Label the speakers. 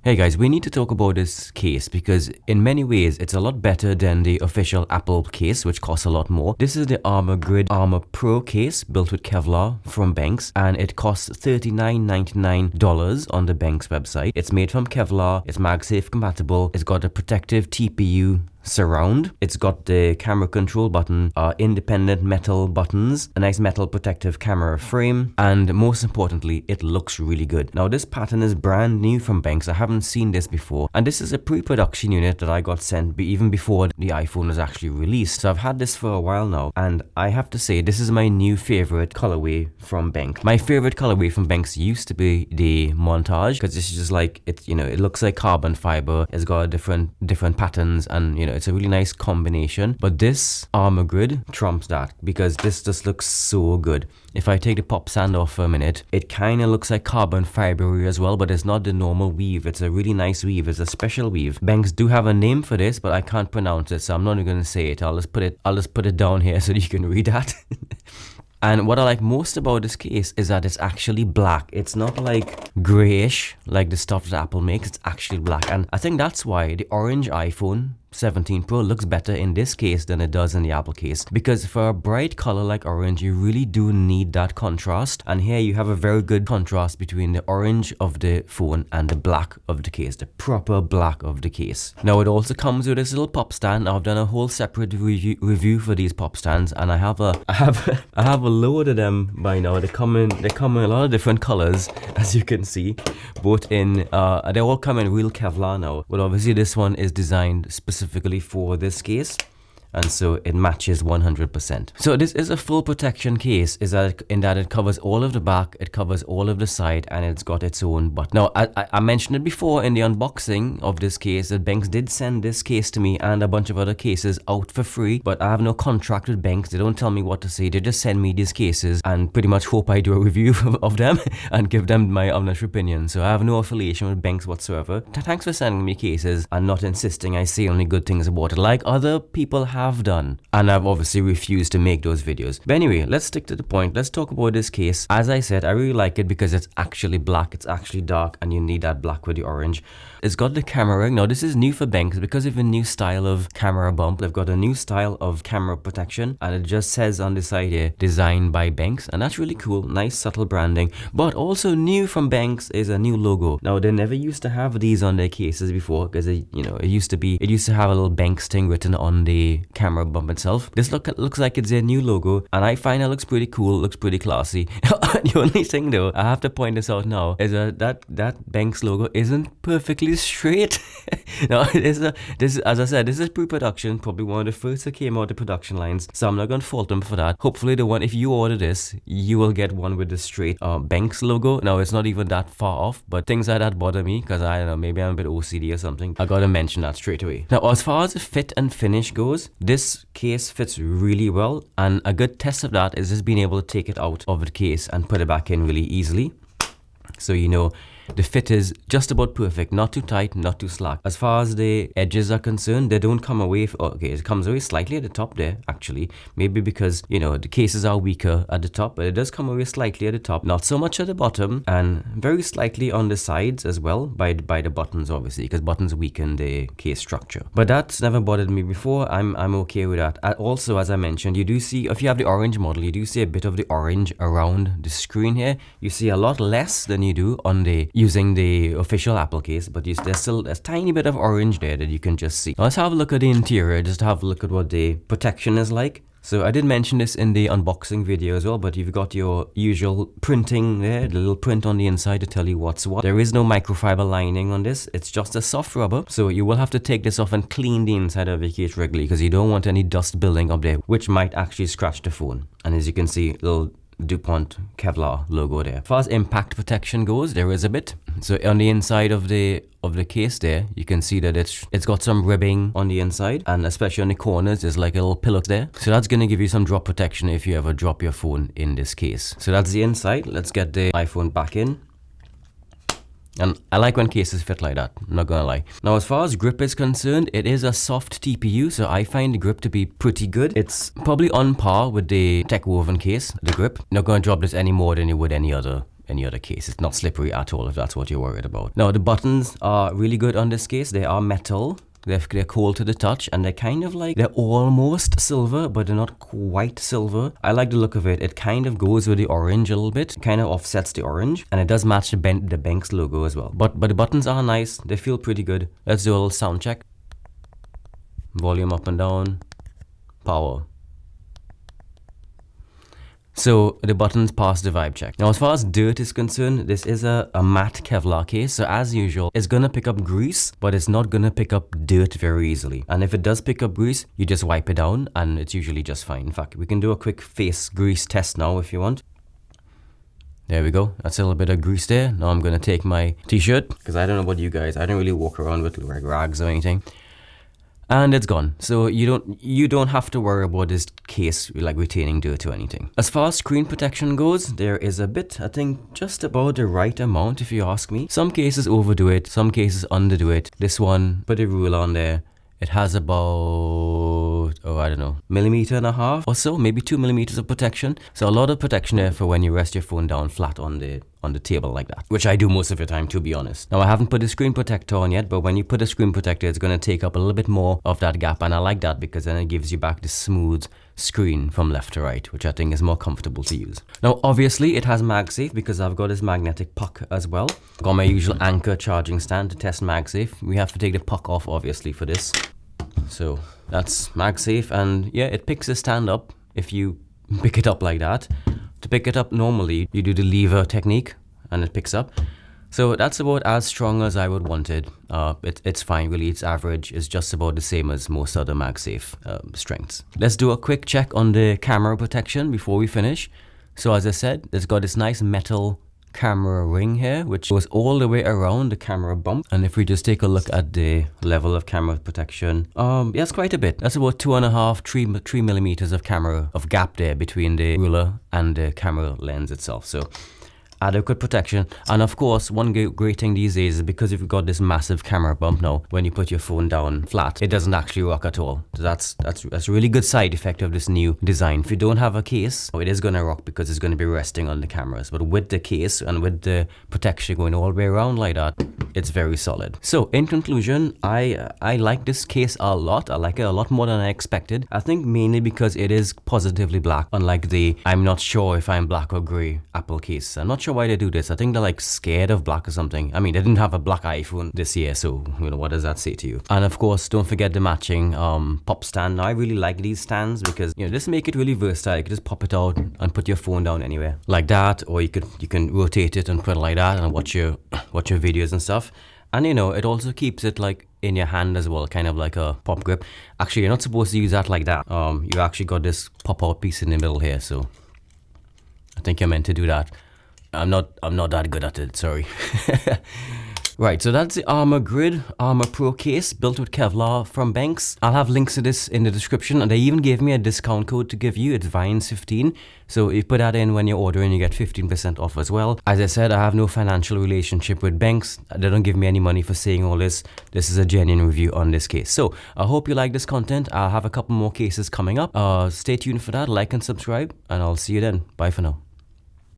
Speaker 1: Hey guys, we need to talk about this case because in many ways it's a lot better than the official Apple case, which costs a lot more. This is the ArmorGrid ArmorPro Case built with Kevlar from Benks, and it costs $39.99 on the Benks website. It's made from Kevlar, it's MagSafe compatible, it's got a protective TPU surround, it's got the camera control button, independent metal buttons, a nice metal protective camera frame, and most importantly, it looks really good. Now this pattern is brand new from Benks. I haven't seen this before, and this is a pre-production unit that I got sent even before the iPhone was actually released. So I've had this for a while now, and I have to say this is my new favorite colorway from Benks. My favorite colorway from Benks used to be the Montage, because this is just like it looks like carbon fiber. It's got different patterns, and it's a really nice combination. But this ArmorGrid trumps that because this just looks so good. If I take the pop stand off for a minute, it kind of looks like carbon fiber as well, but it's not the normal weave. It's a really nice weave. It's a special weave. Benks do have a name for this, but I can't pronounce it, so I'm not even going to say it. I'll just put it down here so you can read that. And what I like most about this case is that it's actually black. It's not like grayish like the stuff that Apple makes. It's actually black. And I think that's why the orange iPhone 17 Pro looks better in this case than it does in the Apple case, because for a bright color like orange, you really do need that contrast, and here you have a very good contrast between the orange of the phone and the black of the case, the proper black of the case. Now it also comes with this little pop stand. I've done a whole separate review for these pop stands, and I have a load of them by now. They come in a lot of different colors, as you can see, both in they all come in real Kevlar now, but obviously this one is designed specifically for this case, and so it matches 100%. So this is a full protection case, in that it covers all of the back, it covers all of the side, and it's got its own button. Now I mentioned it before in the unboxing of this case that Benks did send this case to me and a bunch of other cases out for free, but I have no contract with Benks. They don't tell me what to say. They just send me these cases and pretty much hope I do a review of them and give them my honest opinion. So I have no affiliation with Benks whatsoever. Thanks for sending me cases and not insisting I say only good things about it like other people have done, and I've obviously refused to make those videos. But anyway, let's stick to the point. Let's talk about this case. As I said, I really like it because it's actually black, it's actually dark, and you need that black with the orange. It's got the camera ring. Now this is new for Benks because of a new style of camera bump. They've got a new style of camera protection, and it just says on the side here, designed by Benks, and that's really cool. Nice subtle branding. But also new from Benks is a new logo. Now they never used to have these on their cases before, because it used to have a little Benks thing written on the camera bump itself. This looks like it's their new logo, and I find it looks pretty cool, looks pretty classy. The only thing though, I have to point this out now, is that Benks logo isn't perfectly straight. No, this is, as I said, this is pre-production, probably one of the first that came out of the production lines, so I'm not gonna fault them for that. Hopefully the one, if you order this, you will get one with the straight Benks logo. Now it's not even that far off, but things like that bother me because I don't know, maybe I'm a bit OCD or something. I gotta mention that straight away. Now as far as the fit and finish goes, this case fits really well, and a good test of that is just being able to take it out of the case and put it back in really easily. So the fit is just about perfect, not too tight, not too slack. As far as the edges are concerned, they don't come away, okay, it comes away slightly at the top there, actually. Maybe because, the cases are weaker at the top, but it does come away slightly at the top, not so much at the bottom, and very slightly on the sides as well, by the buttons, obviously, because buttons weaken the case structure. But that's never bothered me before. I'm okay with that. Also, as I mentioned, you do see, if you have the orange model, you do see a bit of the orange around the screen here. You see a lot less than you do on using the official Apple case, but there's still a tiny bit of orange there that you can just see. Now let's have a look at the interior, just to have a look at what the protection is like. So I did mention this in the unboxing video as well, but you've got your usual printing there, the little print on the inside to tell you what's what. There is no microfiber lining on this, it's just a soft rubber. So you will have to take this off and clean the inside of your case regularly, because you don't want any dust building up there, which might actually scratch the phone. And as you can see, little DuPont Kevlar logo there. As far as impact protection goes, there is a bit. So on the inside of the case there, you can see that it's got some ribbing on the inside, and especially on the corners there's like a little pillow there. So that's going to give you some drop protection if you ever drop your phone in this case. So that's the inside. Let's get the iPhone back in. And I like when cases fit like that, I'm not gonna lie. Now as far as grip is concerned, it is a soft TPU, so I find the grip to be pretty good. It's probably on par with the tech woven case, the grip. Not gonna drop this any more than you would any other any other case. It's not slippery at all if that's what you're worried about. Now, the buttons are really good on this case. They are metal. They're cold to the touch, and they're kind of like, they're almost silver, but they're not quite silver. I like the look of it. It kind of goes with the orange a little bit, kind of offsets the orange, and it does match the Benks logo as well. But the buttons are nice. They feel pretty good. Let's do a little sound check. Volume up and down. Power. So the buttons pass the vibe check. Now, as far as dirt is concerned, this is a matte Kevlar case. So as usual, it's gonna pick up grease, but it's not gonna pick up dirt very easily. And if it does pick up grease, you just wipe it down and it's usually just fine. In fact, we can do a quick face grease test now if you want. There we go. That's a little bit of grease there. Now I'm gonna take my t-shirt, because I don't know about you guys. I don't really walk around with like rags or anything. And it's gone. So you don't have to worry about this case like retaining dirt or anything. As far as screen protection goes, there is a bit, I think just about the right amount if you ask me. Some cases overdo it, some cases underdo it. This one, put a rule on there. It has about, I don't know, 1.5 millimeters or so, maybe 2 millimeters of protection. So a lot of protection there for when you rest your phone down flat on the table like that, which I do most of the time, to be honest. Now, I haven't put a screen protector on yet, but when you put a screen protector, it's going to take up a little bit more of that gap, and I like that because then it gives you back the smooth screen from left to right, which I think is more comfortable to use. Now, obviously, it has MagSafe because I've got this magnetic puck as well. I've got my usual Anchor charging stand to test MagSafe. We have to take the puck off, obviously, for this. So that's MagSafe, and yeah, it picks the stand up if you pick it up like that. To pick it up normally, you do the lever technique and it picks up. So that's about as strong as I would want it. It's fine, really. It's average. It's just about the same as most other MagSafe strengths. Let's do a quick check on the camera protection before we finish. So as I said, it's got this nice metal camera ring here, which goes all the way around the camera bump. And if we just take a look at the level of camera protection, yeah, it's quite a bit. That's about 2.5, 3 millimeters of gap there between the ruler and the camera lens itself. So adequate protection. And of course, one great thing these days is because if you've got this massive camera bump now, when you put your phone down flat, it doesn't actually rock at all. So that's a really good side effect of this new design. If you don't have a case, it is going to rock because it's going to be resting on the cameras. But with the case and with the protection going all the way around like that, it's very solid. So in conclusion, I like this case a lot. I like it a lot more than I expected. I think mainly because it is positively black, unlike the I'm not sure if I'm black or gray Apple case. I'm not sure why they do this. I think they're like scared of black or something. I mean, they didn't have a black iPhone this year, so you know, what does that say to you? And of course, don't forget the matching pop stand. Now, I really like these stands because, you know, this make it really versatile. You can just pop it out and put your phone down anywhere like that, or you can rotate it and put it like that and watch your videos and stuff. And you know, it also keeps it like in your hand as well, kind of like a pop grip. Actually, you're not supposed to use that like that. You actually got this pop out piece in the middle here, so I think you're meant to do that. I'm not that good at it, sorry. Right, so that's the ArmorGrid ArmorPro Case built with Kevlar from Benks. I'll have links to this in the description, and they even gave me a discount code to give you. It's Vines15. So if you put that in when you're ordering, you get 15% off as well. As I said, I have no financial relationship with Benks. They don't give me any money for saying all this. This is a genuine review on this case. So I hope you like this content. I'll have a couple more cases coming up. Stay tuned for that. Like and subscribe, and I'll see you then. Bye for now.